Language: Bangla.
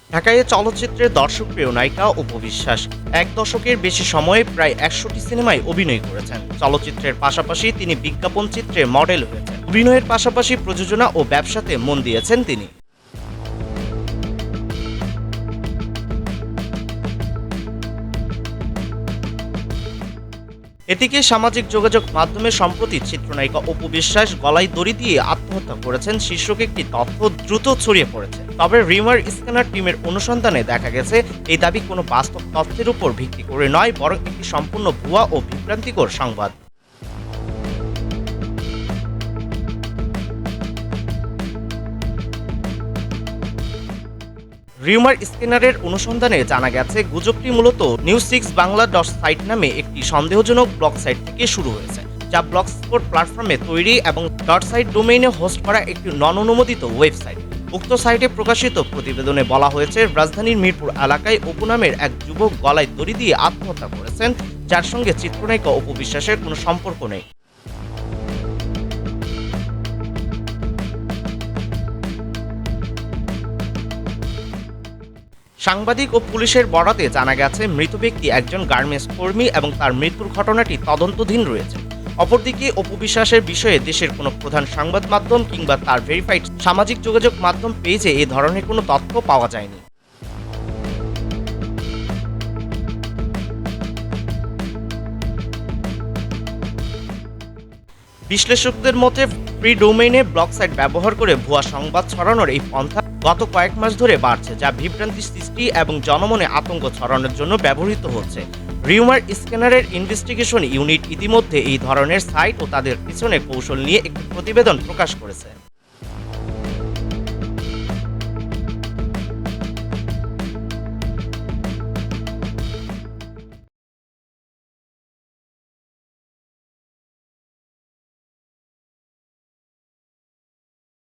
ঢাকায় চলচ্চিত্রের দর্শকপ্রিয় নায়িকা অপু বিশ্বাস এক দশকের বেশি সময়ে প্রায় ১০০টি সিনেমায় অভিনয় করেছেন। চলচ্চিত্রের পাশাপাশি তিনি বিজ্ঞাপন চিত্রে মডেল হয়েছেন। অভিনয়ের পাশাপাশি প্রযোজনা ও ব্যবসাতে মন দিয়েছেন তিনি। এদিকে সামাজিক যোগাযোগ মাধ্যমে সম্প্রতি চিত্রনায়িকা অপু বিশ্বাস গলায় দড়ি দিয়ে আত্মহত্যা করেছেন শীর্ষক একটি তথ্য দ্রুত ছড়িয়ে পড়েছে। তবে রিউমার স্ক্যানার টিমের অনুসন্ধানে দেখা গেছে এই দাবি কোনো বাস্তব তথ্যের উপর ভিত্তি করে নয়, বরং একটি সম্পূর্ণ ভুয়া ও বিভ্রান্তিকর সংবাদ। রিউমার স্ক্যানারের অনুসন্ধানে জানা গেছে গুজবটি মূলত নিউজ6 বাংলা ডট সাইট নামে একটি সন্দেহজনক ব্লগ সাইট থেকে শুরু হয়েছে, যা ব্লগস্পট প্ল্যাটফর্মে তৈরি এবং ডট সাইট ডোমেইনে হোস্ট করা একটি নন অনুমোদিত ওয়েবসাইট। উক্ত সাইটে প্রকাশিত প্রতিবেদনে বলা হয়েছে, রাজধানীর মিরপুর এলাকায় অপু নামের এক যুবক গলায় দড়ি দিয়ে আত্মহত্যা করেছেন, যার সঙ্গে চিত্রনায়িকা অপু বিশ্বাসের কোনো সম্পর্ক নেই। সাংবাদিক ও পুলিশের বরাতে জানা গেছে, মৃত ব্যক্তি একজন গার্মেন্টস কর্মী এবং তার মৃত্যুর ঘটনাটি তদন্তাধীন রয়েছে। অপরদিকে অপু বিশ্বাসের বিষয়ে দেশের কোনো প্রধান সংবাদ মাধ্যম কিংবা তার ভেরিফাইড সামাজিক যোগাযোগ মাধ্যম পেজে এ ধরনের কোনো তথ্য পাওয়া যায়নি। বিশ্লেষকদের মতে ফ্রি ডোমেইনে ব্লগ সাইট ব্যবহার করে ভুয়া সংবাদ ছড়ানোর এই পন্থা গত কয়েক মাস ধরে বাড়ছে, যা বিভ্রান্তি সৃষ্টি এবং জনমনে আতঙ্ক ছড়ানোর জন্য ব্যবহৃত হচ্ছে। রিউমার স্ক্যানারের ইনভেস্টিগেশন ইউনিট ইতিমধ্যে এই ধরনের সাইট ও তাদের পিছনে কৌশল নিয়ে একটি প্রতিবেদন প্রকাশ করেছে।